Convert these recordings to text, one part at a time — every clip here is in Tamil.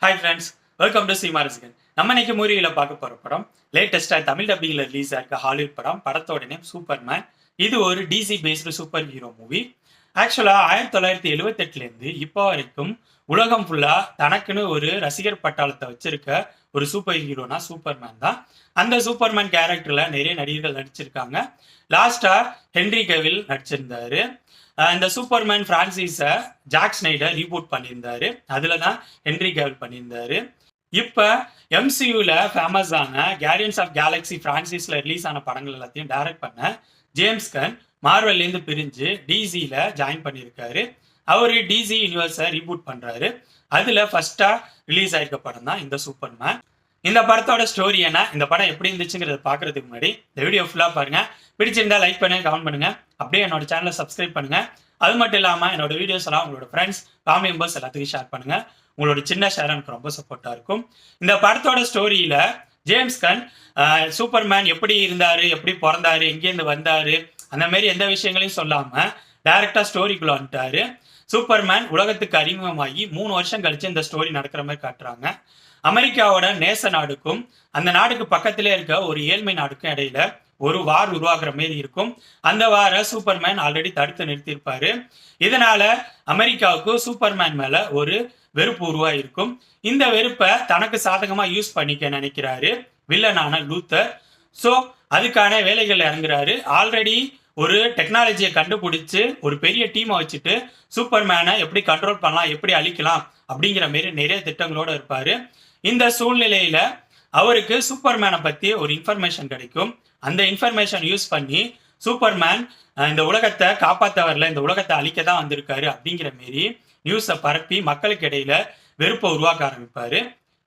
ஹாய் ஃப்ரெண்ட்ஸ், வெல்கம் டு சீமா ரசிகன். நம்ம இன்னைக்கு மூவியில் பார்க்க போகிற படம் லேட்டஸ்ட்டாக தமிழ் டப்பிங்கில் ரிலீஸ் ஆயிருக்க ஹாலிவுட் படம். படத்தோட நேம் சூப்பர்மேன். இது ஒரு DC based super hero movie. ஆக்சுவலாக 1978லேருந்து இப்போ வரைக்கும் உலகம் ஃபுல்லாக தனக்குன்னு ஒரு ரசிகர் பட்டாளத்தை வச்சிருக்க ஒரு சூப்பர் ஹீரோனா சூப்பர்மேன் தான். அந்த சூப்பர்மேன் கேரக்டரில் நிறைய நடிகர்கள் நடிச்சிருக்காங்க. லாஸ்ட்டாக ஹென்ரி கெவில் நடிச்சிருந்தாரு. இந்த சூப்பர்மேன் பிரான்சிஸை ஜாக் ஸ்னைடர் ரீபூட் பண்ணியிருந்தாரு. அதில் தான் ஹென்ரி கேவல் பண்ணியிருந்தாரு. இப்போ எம்சியூவில் ஃபேமஸான கேர்டியன்ஸ் ஆஃப் கேலக்ஸி பிரான்சிஸில் ரிலீஸ் ஆன படங்கள் எல்லாத்தையும் டைரக்ட் பண்ண ஜேம்ஸ் கன் மார்வல்லேருந்து பிரிஞ்சு டிசியில் ஜாயின் பண்ணியிருக்காரு. அவர் டிசி யூனிவர்ஸை ரீபூட் பண்ணுறாரு. அதில் ஃபர்ஸ்ட்டாக ரிலீஸ் ஆயிருக்க படம் தான் இந்த சூப்பர்மேன். இந்த படத்தோட ஸ்டோரி என்ன, இந்த படம் எப்படி இருந்துச்சுங்கிறத பார்க்கறதுக்கு முன்னாடி இந்த வீடியோ ஃபுல்லாக பாருங்க. பிடிச்சிருந்தா லைக் பண்ணுங்க, கமெண்ட் பண்ணுங்க. அப்படியே என்னோட சேனலை சப்ஸ்கிரைப் பண்ணுங்க. அது மட்டும் இல்லாமல் என்னோட வீடியோஸ் எல்லாம் உங்களோட ஃப்ரெண்ட்ஸ், ஃபேமிலி மெம்பர்ஸ் எல்லாத்துக்கும் ஷேர் பண்ணுங்க. உங்களோட சின்ன ஷேர் எனக்கு ரொம்ப சப்போர்ட்டா இருக்கும். இந்த படத்தோட ஸ்டோரியில ஜேம்ஸ் கன் சூப்பர்மேன் எப்படி இருந்தாரு, எப்படி பிறந்தாரு, எங்கேருந்து வந்தாரு, அந்த மாதிரி எந்த விஷயங்களையும் சொல்லாம டைரக்டா ஸ்டோரிக்குள்ள வந்துட்டாரு. சூப்பர்மேன் உலகத்துக்கு அறிமுகமாகி 3 வருஷம் கழிச்சு இந்த ஸ்டோரி நடக்கிற மாதிரி காட்டுறாங்க. அமெரிக்காவோட நேச நாடுக்கும் அந்த நாடுக்கு பக்கத்திலே இருக்க ஒரு ஏழ்மை நாடுக்கும் இடையில ஒரு வார் உருவாக்குற மாதிரி இருக்கும். அந்த வார சூப்பர்மேன் ஆல்ரெடி தடுத்து நிறுத்தியிருப்பாரு. இதனால அமெரிக்காவுக்கு சூப்பர்மேன் மேல ஒரு வெறுப்பு உருவாயிருக்கும். இந்த வெறுப்பை தனக்கு சாதகமா யூஸ் பண்ணிக்க நினைக்கிறாரு வில்லனான லூத்தர். ஸோ அதுக்கான வேலைகள் இறங்குறாரு. ஆல்ரெடி ஒரு டெக்னாலஜியை கண்டுபிடிச்சு ஒரு பெரிய டீமை வச்சுட்டு சூப்பர்மேனை எப்படி கண்ட்ரோல் பண்ணலாம், எப்படி அழிக்கலாம் அப்படிங்கிற மாரி நிறைய திட்டங்களோட இருப்பாரு. இந்த சூழ்நிலையில அவருக்கு சூப்பர்மேனை பத்தி ஒரு இன்ஃபர்மேஷன் கிடைக்கும். அந்த இன்ஃபர்மேஷன் யூஸ் பண்ணி சூப்பர்மேன் இந்த உலகத்தை காப்பாற்ற வரல, இந்த உலகத்தை அழிக்க தான் வந்திருக்காரு அப்படிங்கிற மாரி நியூஸை பரப்பி மக்களுக்கு இடையில வெறுப்பை உருவாக்க ஆரம்பிப்பாரு.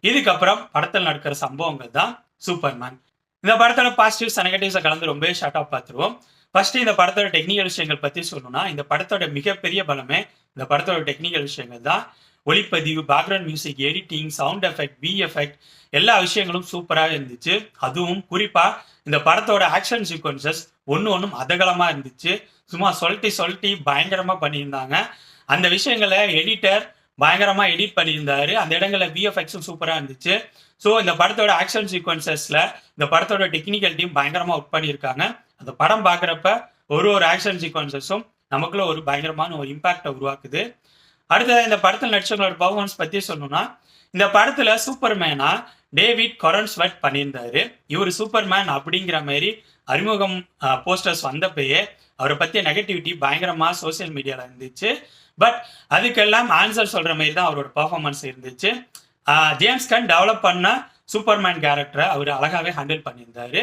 இதுக்கப்புறம் படத்தில் நடக்கிற சம்பவங்கள் தான் சூப்பர்மேன். இந்த படத்தோட பாசிட்டிவ்ஸ் நெகட்டிவ்ஸை கலந்து ரொம்ப ஷார்ட்டாக பார்த்துருவோம். ஃபர்ஸ்ட் இந்த படத்தோட டெக்னிக்கல் விஷயங்கள் பற்றி சொல்லணும்னா, இந்த படத்தோட மிகப்பெரிய பலமே இந்த படத்தோட டெக்னிக்கல் விஷயங்கள் தான். ஒளிப்பதிவு, background music, editing, sound effect, effect எல்லா விஷயங்களும் சூப்பராக இருந்துச்சு. அதுவும் குறிப்பா இந்த படத்தோட ஆக்ஷன் சீக்வன்சஸ் ஒன்றும் அதகலமா இருந்துச்சு. சும்மா சொல்லிட்டு பயங்கரமா பண்ணியிருந்தாங்க. அந்த விஷயங்களை எடிட்டர் பயங்கரமா எடிட் பண்ணியிருந்தாரு. அந்த இடங்கள்ல விஎஃப்எக்ஸும் சூப்பரா இருந்துச்சு. ஸோ இந்த படத்தோட ஆக்ஷன் சீக்வன்சஸ்ல இந்த படத்தோட டெக்னிக்கல் டீம் பயங்கரமா ஒர்க் பண்ணியிருக்காங்க. அந்த படம் பார்க்குறப்ப ஒரு ஆக்ஷன் சீக்வன்சஸும் நமக்குள்ள ஒரு பயங்கரமான ஒரு இம்பாக்டை உருவாக்குது. அடுத்தது இந்த படத்தில் நடிச்சவங்களோட பர்ஃபார்மன்ஸ் பற்றி சொல்லணும்னா, இந்த படத்தில் சூப்பர்மேனா டேவிட் கொரன்ஸ்வர்த் பண்ணியிருந்தாரு. இவர் சூப்பர்மேன் அப்படிங்கிற மாதிரி அறிமுகம் போஸ்டர்ஸ் வந்தப்பயே அவரை பற்றிய நெகட்டிவிட்டி பயங்கரமாக சோசியல் மீடியாவில் இருந்துச்சு. பட் அதுக்கெல்லாம் ஆன்சர் சொல்கிற மாதிரி தான் அவரோட பர்ஃபார்மன்ஸ் இருந்துச்சு. ஜேம்ஸ் கன் டெவலப் பண்ண சூப்பர்மேன் கேரக்டரை அவர் அழகாகவே ஹேண்டில் பண்ணியிருந்தாரு.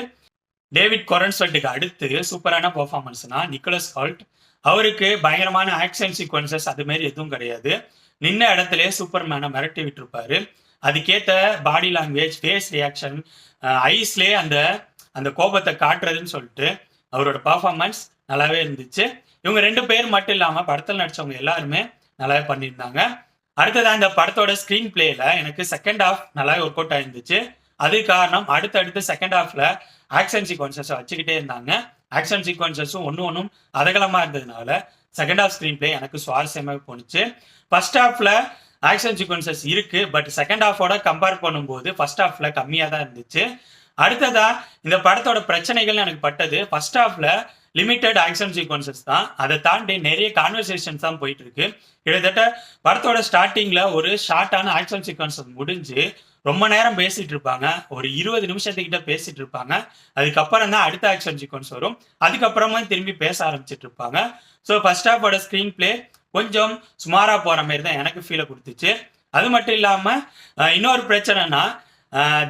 டேவிட் கொரன்ஸ்வர்ட்டுக்கு அடுத்து சூப்பரான பர்ஃபார்மன்ஸ்னா நிக்கோலஸ் ஹால்ட். அவருக்கு பயங்கரமான ஆக்ஷன் சீக்வன்சஸ் அது மாதிரி எதுவும் கிடையாது. நின்ன இடத்துல சூப்பர்மேனை மிரட்டி விட்டுருப்பாரு. அதுக்கேற்ற பாடி லாங்குவேஜ், ஃபேஸ் ரியாக்ஷன், ஐஸ்லேயே அந்த அந்த கோபத்தை காட்டுறதுன்னு சொல்லிட்டு அவரோட பர்ஃபார்மன்ஸ் நல்லாவே இருந்துச்சு. இவங்க 2 பேர் மட்டும் இல்லாமல் படத்தில் நடிச்சவங்க எல்லாருமே நல்லாவே பண்ணியிருந்தாங்க. அடுத்ததான் இந்த படத்தோட ஸ்க்ரீன் பிளேல எனக்கு செகண்ட் ஹாஃப் நல்லாவே ஒர்க் அவுட் ஆயிருந்துச்சு. அது காரணம் அடுத்தடுத்து செகண்ட் ஹாஃப்ல ஆக்ஷன் சீக்வன்சஸ் வச்சுக்கிட்டே இருந்தாங்க. ஆக்ஷன் சீக்வன்சஸும் ஒன்றும் அதகலமாக இருந்ததுனால செகண்ட் ஹாஃப் ஸ்க்ரீன் பிளே எனக்கு சுவாரஸ்யமாக போணுச்சு. ஃபர்ஸ்ட் ஹாஃப்ல ஆக்ஷன் சீக்வன்சஸ் இருக்கு, பட் செகண்ட் ஹாஃபோட கம்பேர் பண்ணும்போது ஃபர்ஸ்ட் ஹாஃப்ல கம்மியாக தான் இருந்துச்சு. அடுத்ததா இந்த படத்தோட பிரச்சனைகள் எனக்கு பட்டது, ஃபர்ஸ்ட் ஹாஃப்ல லிமிட்டட் ஆக்ஷன் சீக்வன்சஸ் தான். அதை தாண்டி நிறைய கான்வர்சேஷன்ஸ் தான் போயிட்டு இருக்கு. கிட்டத்தட்ட படத்தோட ஸ்டார்டிங்ல ஒரு ஷார்ட்டான ஆக்ஷன் சீக்வன்சஸ் முடிஞ்சு ரொம்ப நேரம் பேசிட்டு இருப்பாங்க. ஒரு 20 நிமிஷத்துக்கிட்ட பேசிட்டு இருப்பாங்க. அதுக்கப்புறம் தான் அடுத்த ஆக்ஷன் சீக்வன்ஸ் வரும். அதுக்கப்புறமா திரும்பி பேச ஆரம்பிச்சிட்டு இருப்பாங்க. ஸோ ஃபர்ஸ்ட் ஹாஃபோட ஸ்க்ரீன் பிளே கொஞ்சம் சுமாரா போற மாதிரி தான் எனக்கு ஃபீலை கொடுத்துச்சு. அது மட்டும் இல்லாம இன்னொரு பிரச்சனைனா,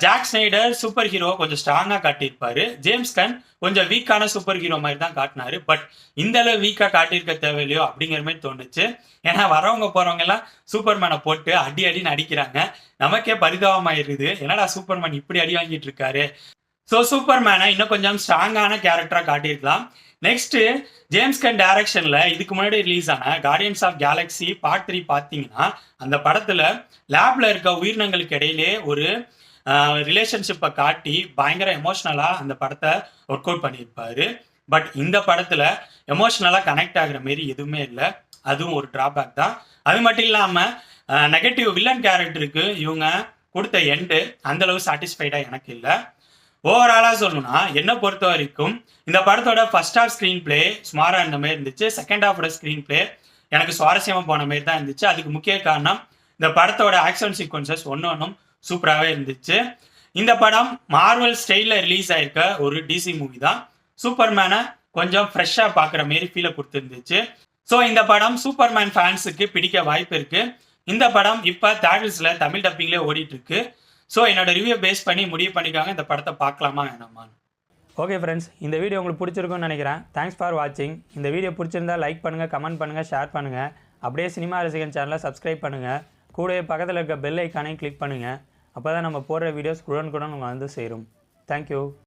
ஜாக் ஸ்னைடர் சூப்பர் ஹீரோ கொஞ்சம் ஸ்ட்ராங்கா காட்டியிருப்பாரு. ஜேம்ஸ் கன் கொஞ்சம் வீக்கான சூப்பர் ஹீரோ மாதிரி தான் காட்டினாரு. பட் இந்த அளவு வீக்கா காட்டியிருக்க தேவையில்லையோ அப்படிங்கிற மாதிரி தோணுச்சு. ஏன்னா வரவங்க போறவங்க எல்லாம் சூப்பர்மேனை போட்டு அடின்னு அடிக்கிறாங்க. நமக்கே பரிதாபமாயிருது, என்னடா சூப்பர்மேன் இப்படி அடி வாங்கிட்டு இருக்காரு. ஸோ சூப்பர்மேனை இன்னும் கொஞ்சம் ஸ்ட்ராங்கான கேரக்டரா காட்டியிருக்கலாம். நெக்ஸ்ட் ஜேம்ஸ் கன் டைரக்ஷன்ல இதுக்கு முன்னாடி ரிலீஸ் ஆன கார்டியன்ஸ் ஆஃப் கேலக்ஸி பார்ட் 3 பார்த்தீங்கன்னா, அந்த படத்துல லேப்ல இருக்க உயிரினங்களுக்கு இடையிலே ஒரு ரிலேஷன்ஷிப்பை காட்டி பயங்கர எமோஷ்னலா அந்த படத்தை ஒர்க் அவுட் பண்ணியிருப்பாரு. பட் இந்த படத்துல எமோஷ்னலா கனெக்ட் ஆகுற மாரி எதுவுமே இல்லை. அதுவும் ஒரு டிராபேக் தான். அது மட்டும் இல்லாம நெகட்டிவ் வில்லன் கேரக்டருக்கு இவங்க கொடுத்த எண்டு அந்தளவு சாட்டிஸ்ஃபைடாக எனக்கு இல்லை. ஓவராலாக சொல்லணும்னா என்னை பொறுத்த வரைக்கும் இந்த படத்தோட ஃபர்ஸ்ட் ஹாஃப் ஸ்க்ரீன் பிளே சுமாராக இருந்த மாதிரி இருந்துச்சு. செகண்ட் ஹாஃபோட ஸ்க்ரீன் பிளே எனக்கு சுவாரஸ்யமாக போன மாதிரி தான் இருந்துச்சு. அதுக்கு முக்கிய காரணம் இந்த படத்தோட ஆக்ஷன் சீக்வன்சஸ் ஒன்றும் சூப்பராகவே இருந்துச்சு. இந்த படம் மார்வல் ஸ்டைலில் ரிலீஸ் ஆயிருக்க ஒரு டிசி மூவி தான். சூப்பர்மேனை கொஞ்சம் ஃப்ரெஷ்ஷாக பார்க்குற மாரி ஃபீலை கொடுத்துருந்துச்சு. ஸோ இந்த படம் சூப்பர்மேன் ஃபேன்ஸுக்கு பிடிக்க வாய்ப்பு இருக்கு. இந்த படம் இப்போ தேட்டர்ஸில் தமிழ் டப்பிங்லேயே ஓடிட்டு இருக்கு. ஸோ என்னோட ரிவ்யூ பேஸ் பண்ணி முடிவு பண்ணிக்காங்க இந்த படத்தை பார்க்கலாமா வேணாமான்னு. ஓகே ஃப்ரெண்ட்ஸ், இந்த வீடியோ உங்களுக்கு பிடிச்சிருக்குன்னு நினைக்கிறேன். தேங்க்ஸ் ஃபார் வாட்சிங். இந்த வீடியோ பிடிச்சிருந்தா லைக் பண்ணுங்கள், கமெண்ட் பண்ணுங்கள், ஷேர் பண்ணுங்கள். அப்படியே சினிமா ரசிகன் சேனலை சப்ஸ்கிரைப் பண்ணுங்கள். கூடவே பக்கத்தில் இருக்க பெல் ஐக்கானையும் கிளிக் பண்ணுங்கள். அப்போ தான் நம்ம போடுற வீடியோஸ் உடனுக்குடன் உங்களுக்கு வந்து சேரும். தேங்க்யூ.